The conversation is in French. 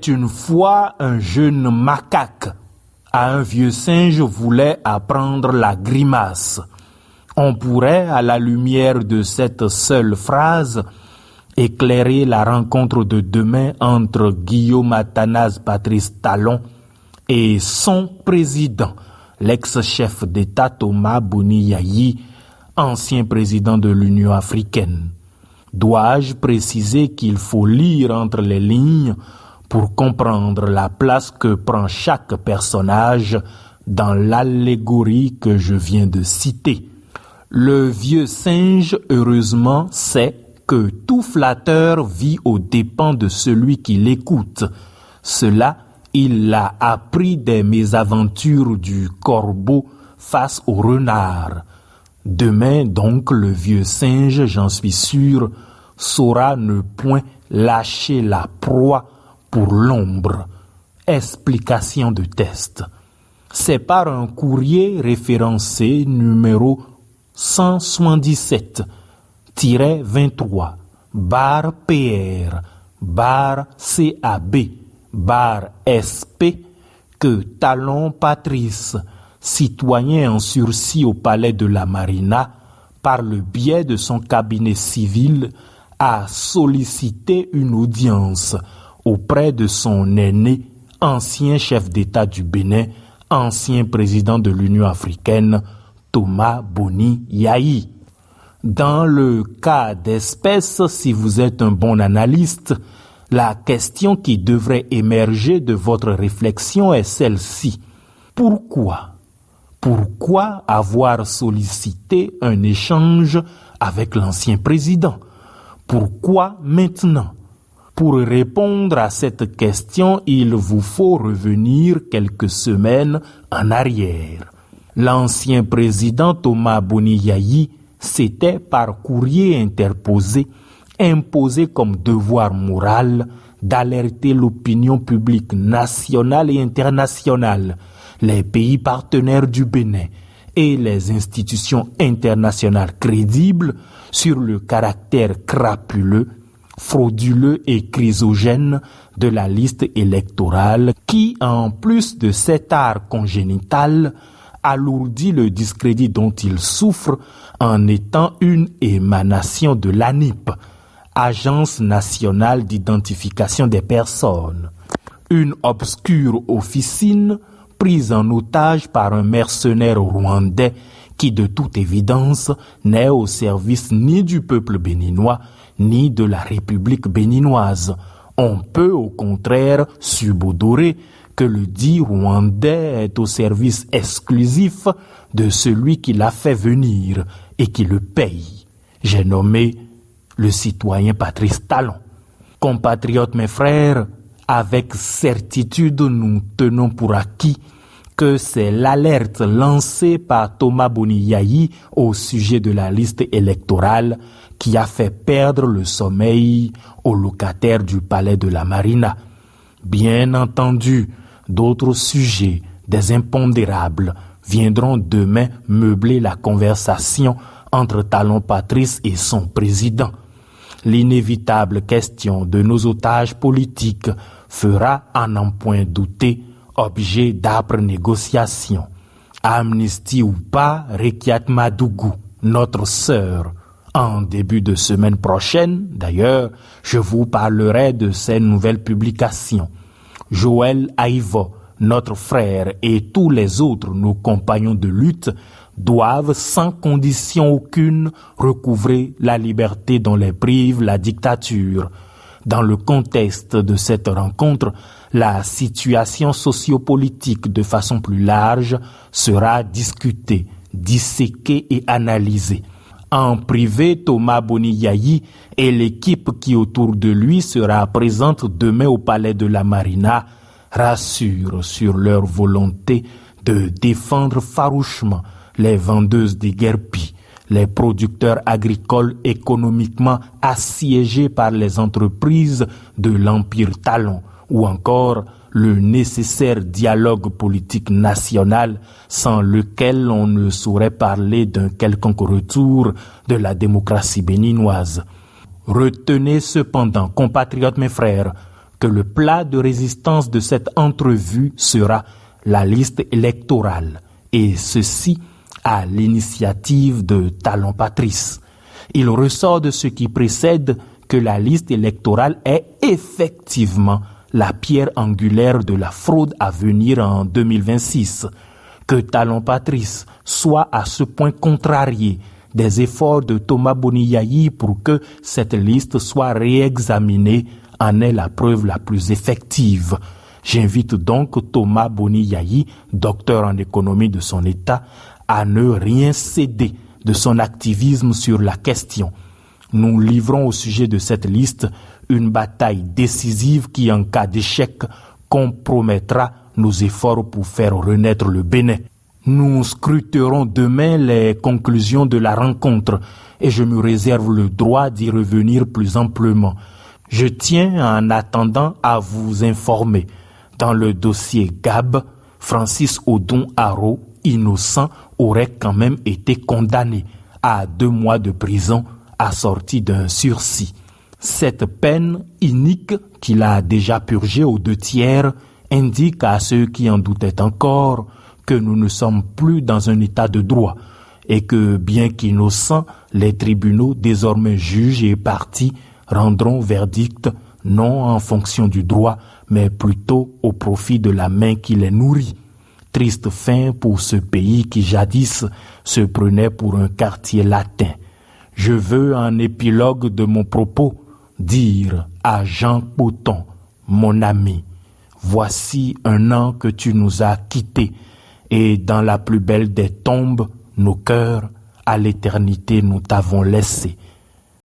Une fois, un jeune macaque à un vieux singe voulait apprendre la grimace. On pourrait, à la lumière de cette seule phrase, éclairer la rencontre de demain entre Guillaume Athanase Patrice Talon et son président, l'ex-chef d'État Thomas Boni Yayi, ancien président de l'Union africaine. Dois-je préciser qu'il faut lire entre les lignes pour comprendre la place que prend chaque personnage dans l'allégorie que je viens de citer. Le vieux singe, heureusement, sait que tout flatteur vit aux dépens de celui qui l'écoute. Cela, il l'a appris des mésaventures du corbeau face au renard. Demain, donc, le vieux singe, j'en suis sûr, saura ne point lâcher la proie pour l'ombre. Explication de test. C'est par un courrier référencé numéro 177-23 bar PR bar CAB bar SP que Talon Patrice, citoyen en sursis au palais de la Marina, par le biais de son cabinet civil, a sollicité une audience auprès de son aîné, ancien chef d'État du Bénin, ancien président de l'Union africaine, Thomas Boni Yayi. Dans le cas d'espèce, si vous êtes un bon analyste, la question qui devrait émerger de votre réflexion est celle-ci. Pourquoi avoir sollicité un échange avec l'ancien président? Pourquoi maintenant? Pour répondre à cette question, il vous faut revenir quelques semaines en arrière. L'ancien président Thomas Boni Yayi s'était par courrier interposé imposé comme devoir moral d'alerter l'opinion publique nationale et internationale, les pays partenaires du Bénin et les institutions internationales crédibles sur le caractère crapuleux, frauduleux et chrysogène de la liste électorale qui, en plus de cet art congénital, alourdit le discrédit dont il souffre en étant une émanation de l'ANIP, Agence nationale d'identification des personnes, une obscure officine prise en otage par un mercenaire rwandais qui, de toute évidence, n'est au service ni du peuple béninois, ni de la République béninoise. On peut au contraire subodorer que le dit Rwandais est au service exclusif de celui qui l'a fait venir et qui le paye. J'ai nommé le citoyen Patrice Talon. Compatriotes, mes frères, avec certitude, nous tenons pour acquis que c'est l'alerte lancée par Thomas Boni Yayi au sujet de la liste électorale qui a fait perdre le sommeil aux locataires du palais de la Marina. Bien entendu, d'autres sujets, des impondérables, viendront demain meubler la conversation entre Talon Patrice et son président. L'inévitable question de nos otages politiques fera, à n'en point douter, objet d'âpres négociations. Amnistie ou pas, Rekiat Madougou, notre sœur. En début de semaine prochaine, d'ailleurs, je vous parlerai de ces nouvelles publications. Joël Aïvo, notre frère et tous les autres, nos compagnons de lutte, doivent sans condition aucune recouvrer la liberté dont les prive la dictature. Dans le contexte de cette rencontre, la situation sociopolitique de façon plus large sera discutée, disséquée et analysée. En privé, Thomas Boni Yayi et l'équipe qui autour de lui sera présente demain au palais de la Marina rassurent sur leur volonté de défendre farouchement les vendeuses déguerpies, les producteurs agricoles économiquement assiégés par les entreprises de l'Empire Talon, ou encore le nécessaire dialogue politique national sans lequel on ne saurait parler d'un quelconque retour de la démocratie béninoise. Retenez cependant, compatriotes mes frères, que le plat de résistance de cette entrevue sera la liste électorale, et ceci à l'initiative de Talon Patrice. Il ressort de ce qui précède que la liste électorale est effectivement la pierre angulaire de la fraude à venir en 2026. Que Talon Patrice soit à ce point contrarié des efforts de Thomas Boni-Yayi pour que cette liste soit réexaminée en est la preuve la plus effective. J'invite donc Thomas Boni-Yayi, docteur en économie de son État, à ne rien céder de son activisme sur la question. Nous livrons au sujet de cette liste une bataille décisive qui, en cas d'échec, compromettra nos efforts pour faire renaître le Bénin. Nous scruterons demain les conclusions de la rencontre et je me réserve le droit d'y revenir plus amplement. Je tiens en attendant à vous informer. Dans le dossier Gab, Francis Odon Haro, innocent, aurait quand même été condamné à 2 mois de prison assorti d'un sursis. Cette peine inique qu'il a déjà purgée aux 2/3 indique à ceux qui en doutaient encore que nous ne sommes plus dans un état de droit et que, bien qu'innocents, les tribunaux désormais juges et parties rendront verdict non en fonction du droit, mais plutôt au profit de la main qui les nourrit. Triste fin pour ce pays qui jadis se prenait pour un quartier latin. Je veux, en épilogue de mon propos, dire à Jean Poton, mon ami, voici 1 an que tu nous as quittés, et dans la plus belle des tombes, nos cœurs, à l'éternité nous t'avons laissé.